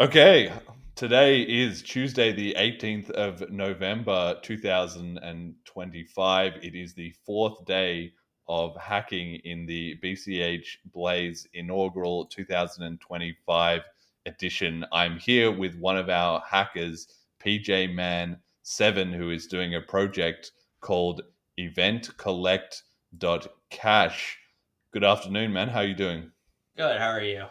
Okay, today is Tuesday, the 18th of November, 2025. It is the fourth day of hacking in the BCH Blaze inaugural 2025 edition. I'm here with one of our hackers, PJMan7, who is doing a project called EventCollect.cash. Good afternoon, man. How are you doing? Good. How are you?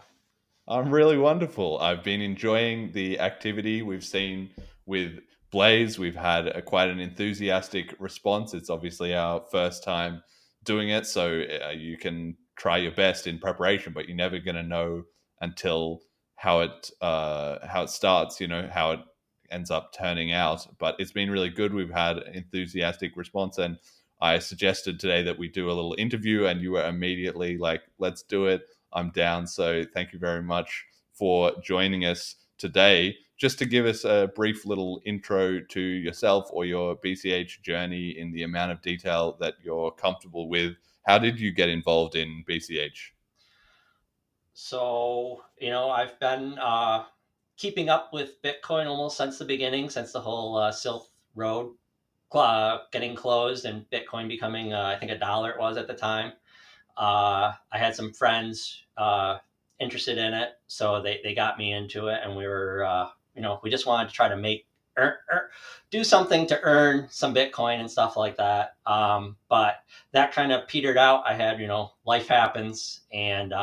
I'm really wonderful. I've been enjoying the activity we've seen with Blaze. We've had quite an enthusiastic response. It's obviously our first time doing it, so you can try your best in preparation, but you're never going to know until how it starts. You know how it ends up turning out. But it's been really good. We've had enthusiastic response, and I suggested today that we do a little interview, and you were immediately like, "Let's do it." I'm down. So thank you very much for joining us today. Just to give us a brief little intro to yourself or your BCH journey in the amount of detail that you're comfortable with. How did you get involved in BCH? I've been keeping up with Bitcoin almost since the beginning, since the whole Silk Road getting closed and Bitcoin becoming, I think, $1 it was at the time. I had some friends interested in it, so they got me into it, and we just wanted to try to earn, earn, do something to earn some Bitcoin and stuff like that. But that kind of petered out. I had, life happens, and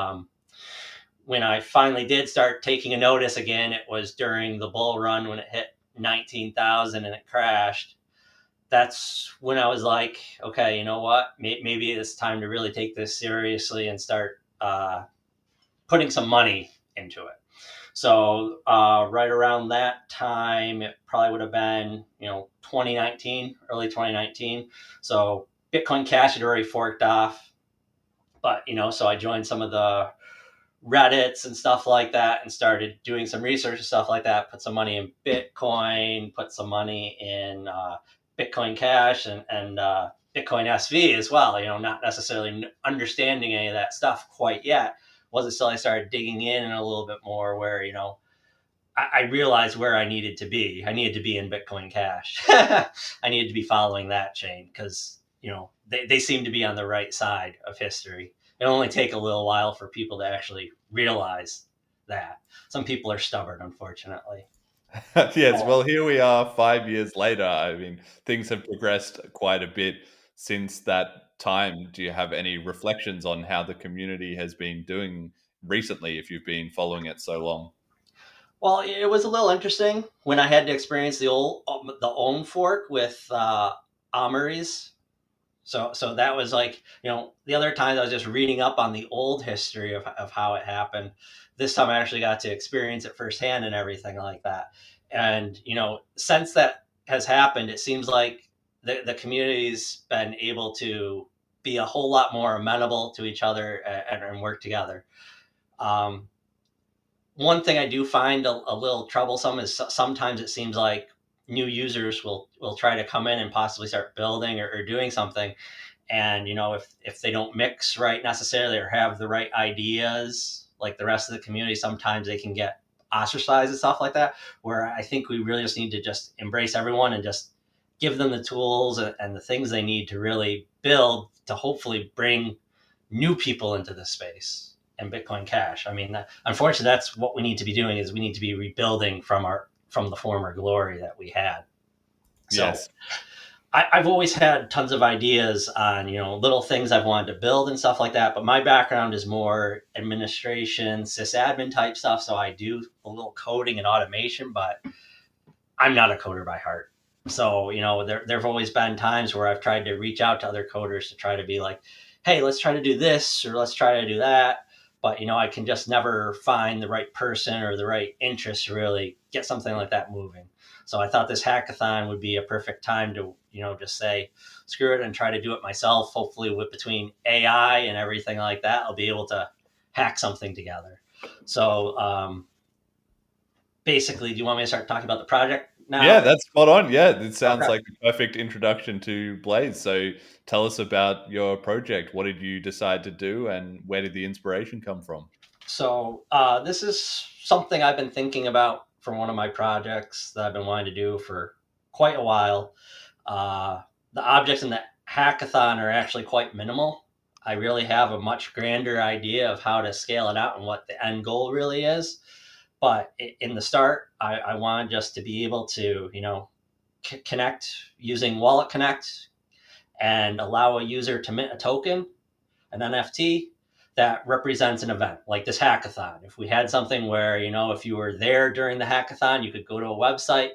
when I finally did start taking a notice again, it was during the bull run when it hit 19,000 and it crashed. That's when I was like, okay, you know what? Maybe it's time to really take this seriously and start putting some money into it. So right around that time, it probably would have been, 2019, early 2019. So Bitcoin Cash had already forked off, but so I joined some of the Reddits and stuff like that and started doing some research and stuff like that. Put some money in Bitcoin, put some money in Bitcoin Cash and Bitcoin SV as well. Not necessarily understanding any of that stuff quite yet. Wasn't until I started digging in a little bit more where, I realized where I needed to be. I needed to be in Bitcoin Cash. I needed to be following that chain because, they seem to be on the right side of history. It'll only take a little while for people to actually realize that. Some people are stubborn, unfortunately. Yes, well, here we are 5 years later. I mean, things have progressed quite a bit since that time. Do you have any reflections on how the community has been doing recently if you've been following it so long? Well, it was a little interesting when I had to experience the own fork with Amory's. So that was like, the other times I was just reading up on the old history of how it happened. This time I actually got to experience it firsthand and everything like that. And, since that has happened, it seems like the community's been able to be a whole lot more amenable to each other and work together. Um, One thing I do find a little troublesome is sometimes it seems like new users will try to come in and possibly start building or doing something, and if they don't mix right necessarily or have the right ideas like the rest of the community, sometimes they can get ostracized and stuff like that, where I think we really just need to just embrace everyone and just give them the tools and the things they need to really build to hopefully bring new people into the space and Bitcoin Cash. I mean, unfortunately, that's what we need to be doing, is we need to be rebuilding from the former glory that we had. So Yes. I've always had tons of ideas on, little things I've wanted to build and stuff like that. But my background is more administration, sysadmin type stuff. So I do a little coding and automation, but I'm not a coder by heart. So, there've always been times where I've tried to reach out to other coders to try to be like, hey, let's try to do this or let's try to do that. But, I can just never find the right person or the right interest to really get something like that moving. So I thought this hackathon would be a perfect time to, just say, screw it and try to do it myself. Hopefully with between AI and everything like that, I'll be able to hack something together. So basically, do you want me to start talking about the project Yeah, now? that's spot on. Yeah, it sounds Okay. like a perfect introduction to Blaze. So tell us about your project. What did you decide to do and where did the inspiration come from? So this is something I've been thinking about for one of my projects that I've been wanting to do for quite a while. The objects in the hackathon are actually quite minimal. I really have a much grander idea of how to scale it out and what the end goal really is. But in the start, I want just to be able to, connect using Wallet Connect and allow a user to mint a token, an NFT that represents an event like this hackathon. If we had something where, if you were there during the hackathon, you could go to a website,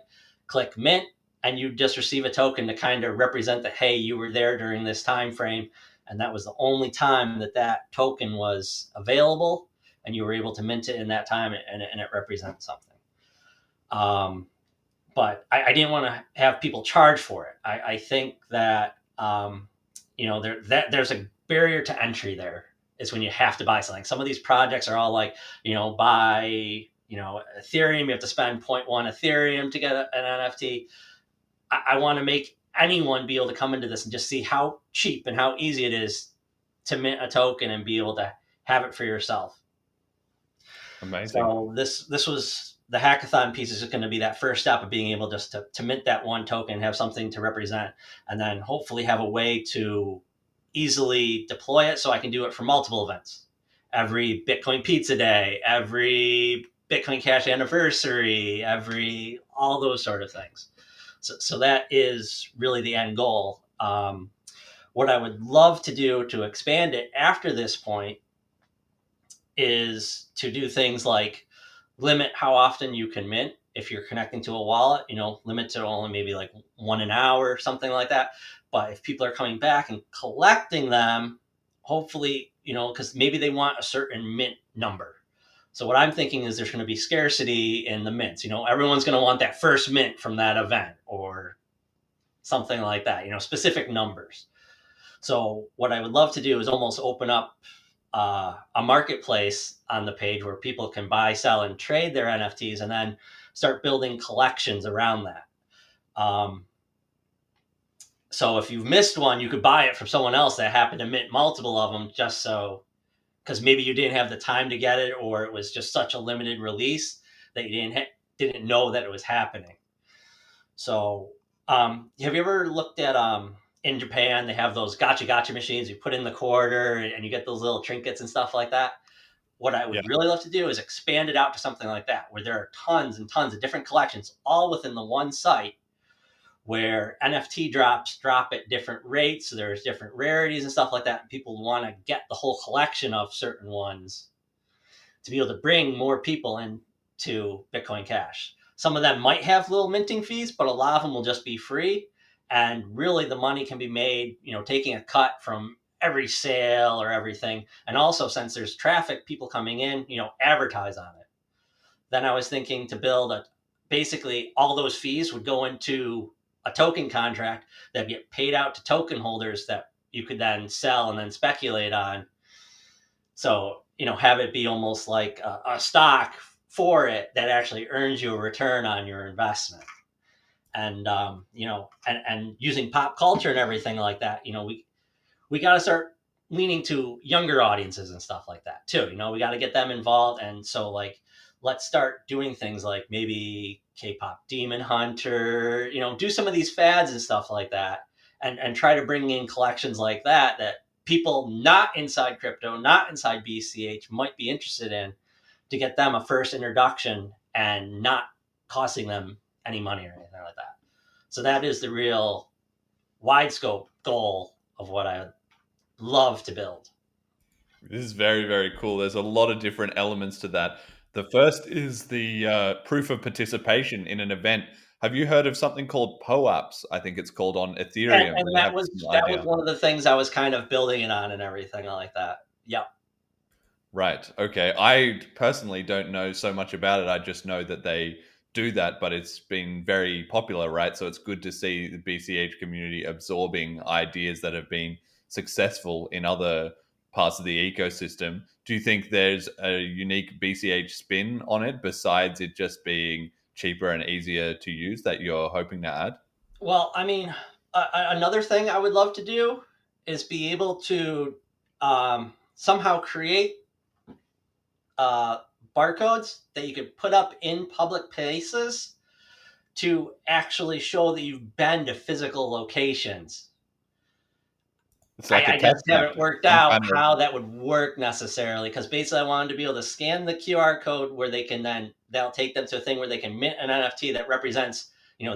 click mint, and you just receive a token to kind of represent that, hey, you were there during this time frame. And that was the only time that that token was available. And you were able to mint it in that time, and it represents something. But I didn't want to have people charge for it. I think that there's a barrier to entry there. Is when you have to buy something. Some of these projects are all like, buy Ethereum. You have to spend zero point 0.1 Ethereum to get an NFT. I want to make anyone be able to come into this and just see how cheap and how easy it is to mint a token and be able to have it for yourself. Amazing. So this was the hackathon piece is going to be that first step of being able just to mint that one token, have something to represent, and then hopefully have a way to easily deploy it so I can do it for multiple events. Every Bitcoin Pizza Day, every Bitcoin Cash anniversary, every all those sort of things. So that is really the end goal. What I would love to do to expand it after this point is to do things like limit how often you can mint if you're connecting to a wallet, limit to only maybe like one an hour or something like that. But if people are coming back and collecting them, hopefully, because maybe they want a certain mint number. So what I'm thinking is there's going to be scarcity in the mints. Everyone's going to want that first mint from that event or something like that, specific numbers. So what I would love to do is almost open up a marketplace on the page where people can buy, sell, and trade their NFTs, and then start building collections around that. So if you've missed one, you could buy it from someone else that happened to mint multiple of them, just so because maybe you didn't have the time to get it, or it was just such a limited release that you didn't know that it was happening. So, have you ever looked at in Japan? They have those gotcha machines. You put in the quarter, and you get those little trinkets and stuff like that. What I Yeah. would really love to do is expand it out to something like that, where there are tons and tons of different collections, all within the one site, where NFT drops drop at different rates. So there's different rarities and stuff like that. And people want to get the whole collection of certain ones to be able to bring more people into Bitcoin Cash. Some of them might have little minting fees, but a lot of them will just be free. And really, the money can be made, taking a cut from every sale or everything. And also, since there's traffic, people coming in, advertise on it. Then I was thinking to build basically all those fees would go into a token contract that get paid out to token holders that you could then sell and then speculate on. So, have it be almost like a stock for it that actually earns you a return on your investment. And, and using pop culture and everything like that, we got to start leaning to younger audiences and stuff like that too. We got to get them involved. And so like, let's start doing things like maybe K-pop Demon Hunter, do some of these fads and stuff like that. And try to bring in collections like that people not inside crypto, not inside BCH might be interested in to get them a first introduction and not costing them any money or anything like that. So that is the real wide scope goal of what I love to build. This is very, very cool. There's a lot of different elements to that. The first is the proof of participation in an event. Have you heard of something called POAPs? I think it's called on Ethereum. And They that have was some that was idea. one of the things I was kind of building it on and everything like that. Yep. Right. Okay. I personally don't know so much about it. I just know that they do that, but it's been very popular, right? So it's good to see the BCH community absorbing ideas that have been successful in other parts of the ecosystem. Do you think there's a unique BCH spin on it besides it just being cheaper and easier to use that you're hoping to add? Well, I mean, another thing I would love to do is be able to somehow create uh, barcodes that you could put up in public places to actually show that you've been to physical locations. It's like a I cash just stamp, haven't worked some out kind of. how that would work necessarily, because basically I wanted to be able to scan the QR code where they'll take them to a thing where they can mint an NFT that represents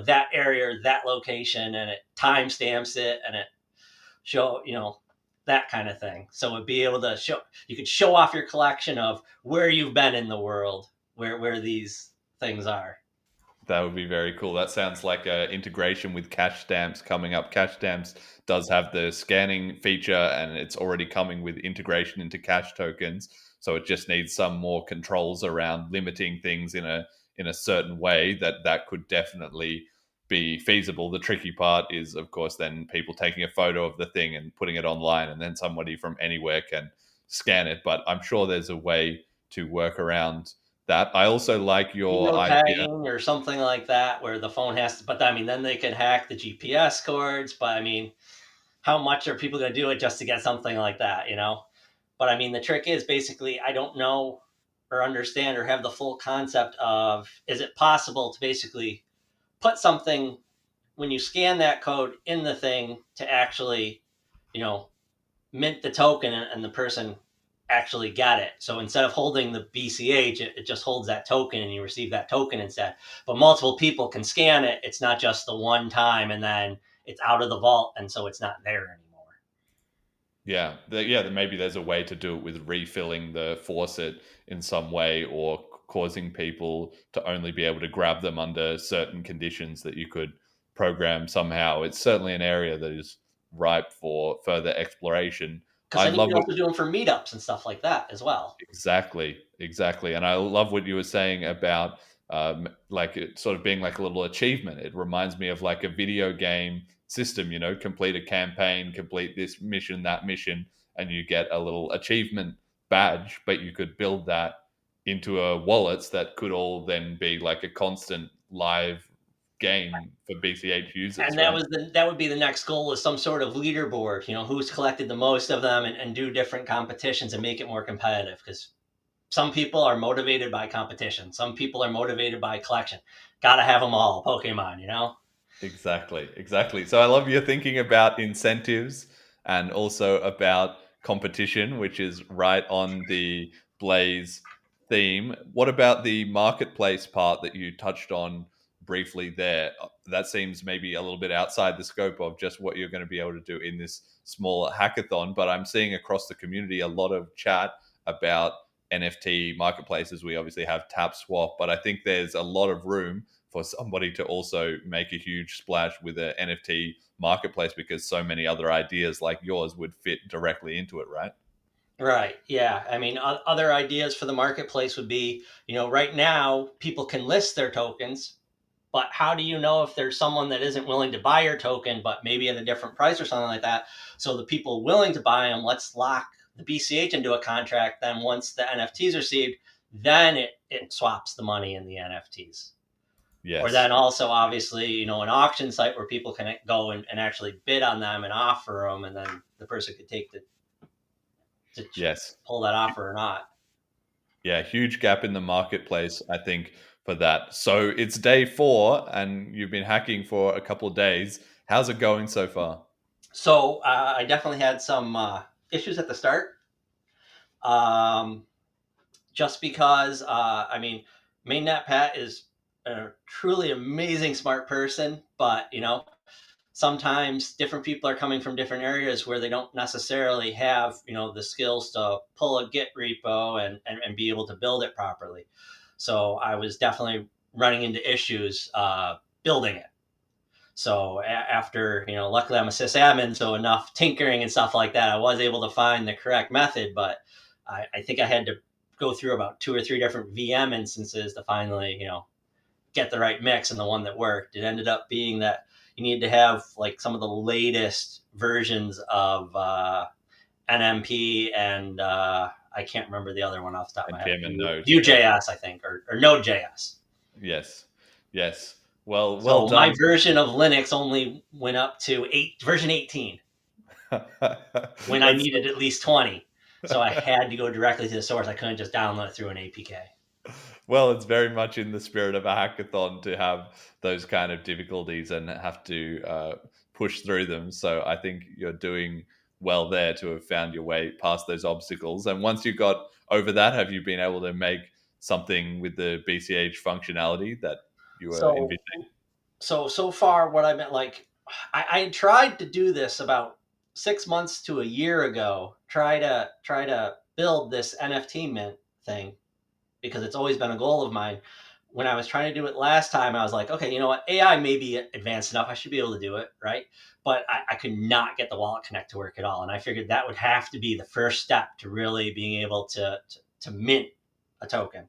that area or that location, and it timestamps it, and it show that kind of thing. So it'd be able to show, you could show off your collection of where you've been in the world, where these things are. That would be very cool. That sounds like a integration with Cash Stamps coming up. Cash Stamps does have the scanning feature, and it's already coming with integration into Cash tokens. So it just needs some more controls around limiting things in a certain way that could definitely be feasible. The tricky part is, of course, then people taking a photo of the thing and putting it online, and then somebody from anywhere can scan it. But I'm sure there's a way to work around that. I also like your idea. Geotagging or something like that, where the phone has to, but I mean, then they could hack the GPS cords. But I mean, how much are people going to do it just to get something like that? But I mean, the trick is basically, I don't know or understand or have the full concept of, is it possible to basically put something when you scan that code in the thing to actually, you know, mint the token, and the person actually got it. So instead of holding the BCH, it just holds that token and you receive that token instead. But multiple people can scan it. It's not just the one time and then it's out of the vault, and so it's not there anymore. Yeah, yeah. Maybe there's a way to do it with refilling the faucet in some way, or causing people to only be able to grab them under certain conditions that you could program somehow. It's certainly an area that is ripe for further exploration. Because I then you love can what. also do them for meetups and stuff like that as well. Exactly, exactly. And I love what you were saying about like it sort of being like a little achievement. It reminds me of like a video game system, complete a campaign, complete this mission, that mission, and you get a little achievement badge, but you could build that into a wallets that could all then be like a constant live game for BCH users, And right? that would be the next goal, is some sort of leaderboard, who's collected the most of them, and do different competitions and make it more competitive. Because some people are motivated by competition. Some people are motivated by collection. Got to have them all, Pokemon. Exactly, exactly. So I love your thinking about incentives and also about competition, which is right on the Blaze theme. What about the marketplace part that you touched on briefly there? That seems maybe a little bit outside the scope of just what you're going to be able to do in this small hackathon, but I'm seeing across the community a lot of chat about NFT marketplaces. We obviously have TapSwap, but I think there's a lot of room for somebody to also make a huge splash with an NFT marketplace, because so many other ideas like yours would fit directly into it, right? Right. Yeah. I mean, other ideas for the marketplace would be, right now people can list their tokens, but how do you know if there's someone that isn't willing to buy your token, but maybe at a different price or something like that? So the people willing to buy them, let's lock the BCH into a contract. Then once the NFTs are received, then it swaps the money in the NFTs. Or Yes. then also, obviously, an auction site where people can go and actually bid on them and offer them, and then the person could take to Yes. pull that offer or not. Yeah, huge gap in the marketplace, I think, for that. So it's day 4 and you've been hacking for a couple of days. How's it going so far? So I definitely had some issues at the start, um, just because I mean, mainnet Pat is a truly amazing smart person, but sometimes different people are coming from different areas where they don't necessarily have the skills to pull a Git repo and be able to build it properly. So I was definitely running into issues building it. So after, luckily I'm a sysadmin, so enough tinkering and stuff like that, I was able to find the correct method. But I think I had to go through about 2 or 3 different VM instances to finally, get the right mix and the one that worked. It ended up being that you needed to have like some of the latest versions of NMP, and I can't remember the other one off the top of my head. NPM and Node. Yes. Vue.js, I think, or Node.js. Yes. Yes. Well, well So my done. version of Linux only went up to version 18 when I That's needed at least 20. So I had to go directly to the source. I couldn't just download it through an APK. Well, it's very much in the spirit of a hackathon to have those kind of difficulties and have to push through them. So I think you're doing well there to have found your way past those obstacles. And once you got over that, have you been able to make something with the BCH functionality that you were So envisioning? so far, what I meant, like, I tried to do this about 6 months to a year ago. Try to build this NFT mint thing, because it's always been a goal of mine. When I was trying to do it last time, I was like, okay, you know what? AI may be advanced enough. I should be able to do it, right? But I could not get the wallet connect to work at all. And I figured that would have to be the first step to really being able to mint a token.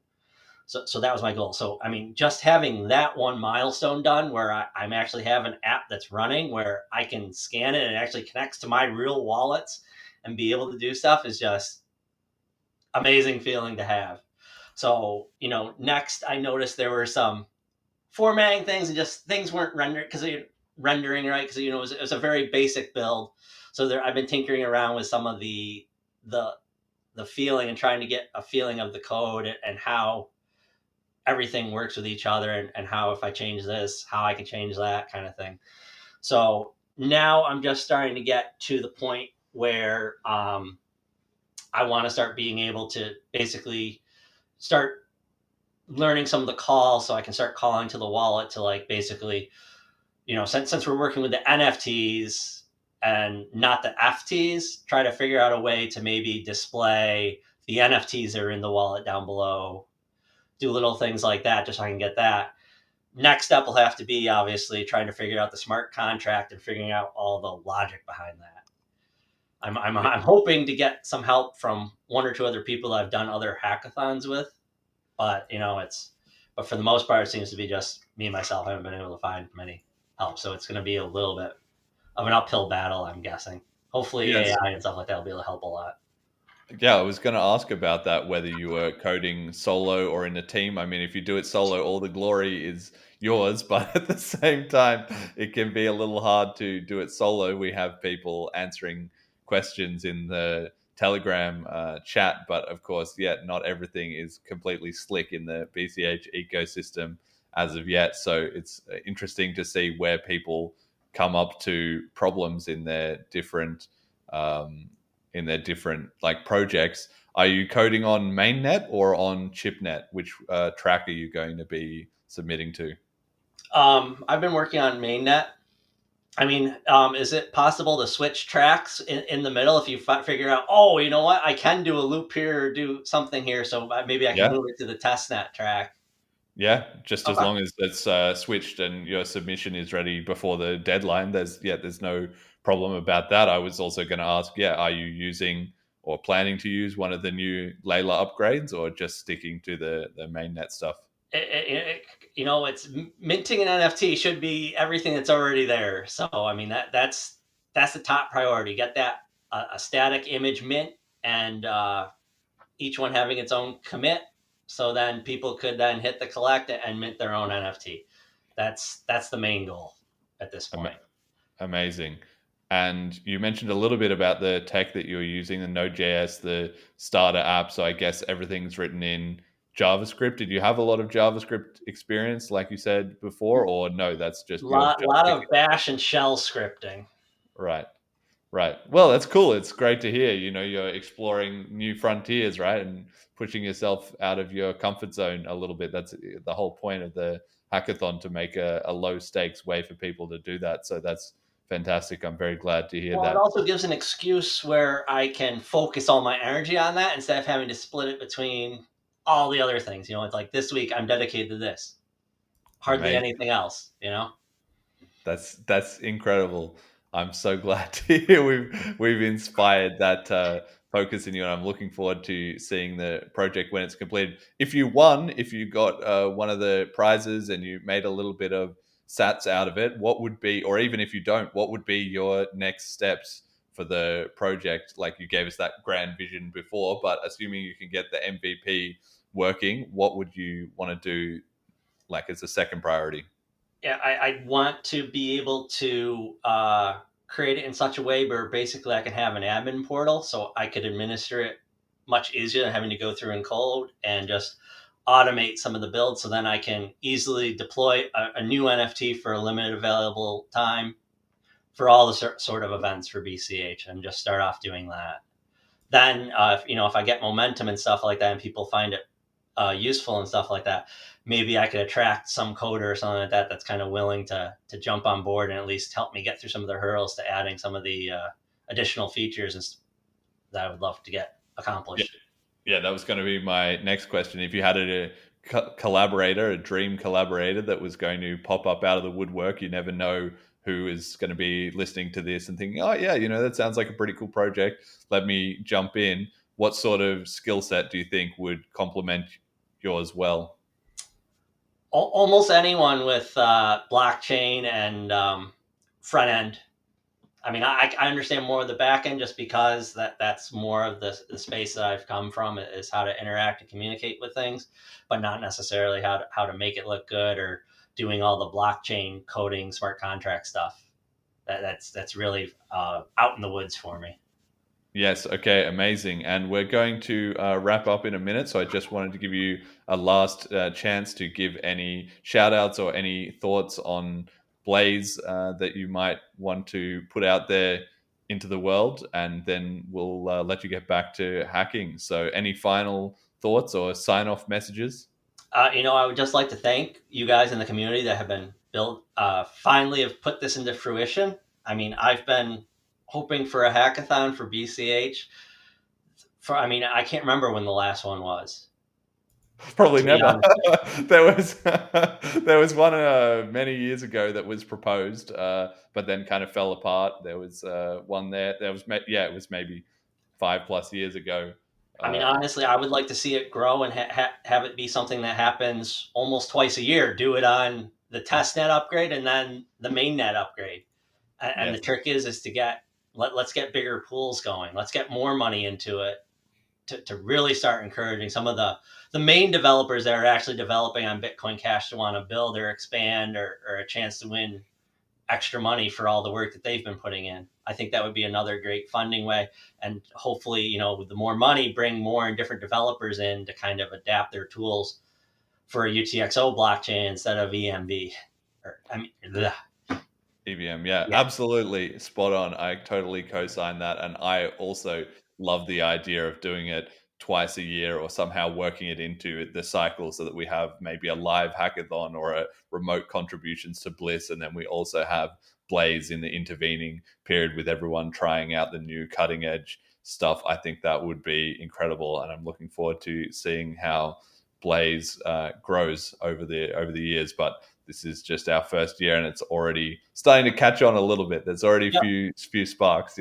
So that was my goal. So, I mean, just having that one milestone done where I'm actually have an app that's running where I can scan it and it actually connects to my real wallets and be able to do stuff is just amazing feeling to have. So, next I noticed there were some formatting things and just things weren't rendered because rendering right, because it was a very basic build. So I've been tinkering around with some of the the feeling and trying to get a feeling of the code and how everything works with each other, and how if I change this, how I can change that kind of thing. So now I'm just starting to get to the point where I want to start being able to basically start learning some of the calls so I can start calling to the wallet to, like, basically, since we're working with the NFTs and not the FTs, try to figure out a way to maybe display the NFTs that are in the wallet down below, do little things like that just so I can get that. Next step will have to be obviously trying to figure out the smart contract and figuring out all the logic behind that. I'm hoping to get some help from one or two other people I've done other hackathons with, but but for the most part, it seems to be just me and myself. I haven't been able to find many help, so it's going to be a little bit of an uphill battle, I'm guessing. Hopefully, Yes. AI and stuff like that will be able to help a lot. Yeah, I was going to ask about that, whether you were coding solo or in a team. I mean, if you do it solo, all the glory is yours, but at the same time, it can be a little hard to do it solo. We have people answering questions in the Telegram chat, but of course, yet not everything is completely slick in the BCH ecosystem as of yet. So it's interesting to see where people come up to problems um, in their different like projects. Are you coding on mainnet or on chipnet? Which track are you going to be submitting to? I've been working on mainnet. I mean, is it possible to switch tracks in the middle if you figure out, oh, you know what, I can do a loop here or do something here, so maybe I can Yeah, move it to the testnet track? yeah. Just as Okay. long as it's switched and your submission is ready before the deadline, there's no problem about that. I was also going to ask, yeah, are you using or planning to use one of the new Layla upgrades, or just sticking to the mainnet stuff? It's minting an NFT should be everything that's already there. So I mean that's the top priority. Get that a static image mint, and each one having its own commit. So then people could then hit the collect and mint their own NFT. That's the main goal at this Ama- point. Amazing. And you mentioned a little bit about the tech that you're using, the Node.js, the starter app. So I guess everything's written in JavaScript. Did you have a lot of JavaScript experience, like you said before, or no? That's just you're just Lot picking of bash and shell scripting. right. Right. Well, that's cool. It's great to hear. You know, you're exploring new frontiers, right? And pushing yourself out of your comfort zone a little bit. That's the whole point of the hackathon, to make a low stakes way for people to do that. So that's fantastic. I'm very glad to hear Well, it that. also gives an excuse where I can focus all my energy on that instead of having to split it between all the other things. It's like this week I'm dedicated to this. Hardly Amazing. anything else. That's incredible. I'm so glad to hear we've inspired that focus in you, and I'm looking forward to seeing the project when it's completed. If you got one of the prizes and you made a little bit of sats out of it, what would be, or even if you don't, what would be your next steps for the project? Like, you gave us that grand vision before, but assuming you can get the MVP working, what would you want to do, like, as a second priority? Yeah, I want to be able to create it in such a way where basically I can have an admin portal so I could administer it much easier than having to go through and code, and just automate some of the builds, so then I can easily deploy a new NFT for a limited available time for all the sort of events for BCH, and just start off doing that. Then, if I get momentum and stuff like that, and people find it useful and stuff like that, maybe I could attract some coder or something like that that's kind of willing to jump on board and at least help me get through some of the hurdles to adding some of the additional features that I would love to get Yeah, accomplished. yeah, that was going to be my next question. If you had collaborator, a dream collaborator that was going to pop up out of the woodwork, you never know who is going to be listening to this and thinking, "Oh, yeah, that sounds like a pretty cool project. Let me jump in." What sort of skill set do you think would complement yours well? Almost anyone with blockchain and front end. I mean, I understand more of the back end just because that's more of the space that I've come from, is how to interact and communicate with things, but not necessarily how to make it look good, or doing all the blockchain coding, smart contract stuff. That's really out in the woods for me. Yes. Okay. Amazing. And we're going to wrap up in a minute. So I just wanted to give you a last chance to give any shout outs or any thoughts on Blaze that you might want to put out there into the world. And then we'll let you get back to hacking. So, any final thoughts or sign off messages? I would just like to thank you guys in the community that have been built, finally have put this into fruition. I mean, I've been hoping for a hackathon for BCH I mean, I can't remember when the last one was, Probably to be never. honest. there was there was one many years ago that was proposed, but then kind of fell apart. There was one there. There was yeah, it was maybe 5+ years ago. I mean, Uh, honestly, I would like to see it grow and have it be something that happens almost twice a year. Do it on the test net upgrade and then the main net upgrade. And the yes, trick is to let's get bigger pools going. Let's get more money into it to really start encouraging some of the main developers that are actually developing on Bitcoin Cash to want to build or expand, or a chance to win extra money for all the work that they've been putting in. I think that would be another great funding way. And hopefully, with the more money, bring more and different developers in to kind of adapt their tools for a UTXO blockchain instead of EMB. Or, I mean, bleh. EVM. Yeah, Yeah. absolutely spot on. I totally co-sign that, and I also love the idea of doing it twice a year or somehow working it into the cycle so that we have maybe a live hackathon or a remote contributions to Bliss, and then we also have Blaze in the intervening period with everyone trying out the new cutting edge stuff. I think that would be incredible, and I'm looking forward to seeing how Blaze grows over the years. But this is just our first year, and it's already starting to catch on a little bit. There's already a Yep. few sparks.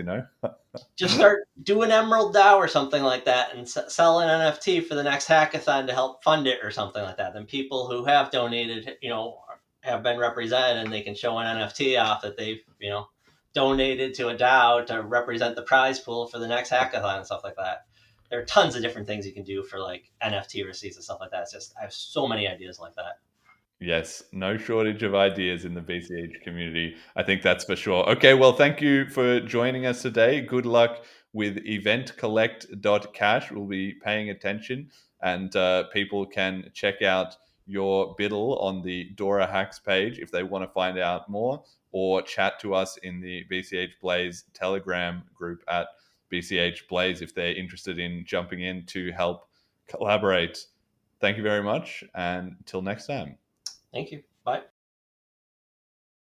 Just start doing Emerald DAO or something like that, and sell an NFT for the next hackathon to help fund it or something like that. Then people who have donated, have been represented, and they can show an NFT off that they've, donated to a DAO to represent the prize pool for the next hackathon and stuff like that. There are tons of different things you can do for like NFT receipts and stuff like that. It's just, I have so many ideas like that. Yes, no shortage of ideas in the BCH community. I think that's for sure. Okay, well, thank you for joining us today. Good luck with EventCollect.cash. We'll be paying attention, and people can check out your biddle on the Dora Hacks page if they want to find out more, or chat to us in the BCH Blaze Telegram group at BCH Blaze if they're interested in jumping in to help collaborate. Thank you very much, and until next time. Thank you. Bye.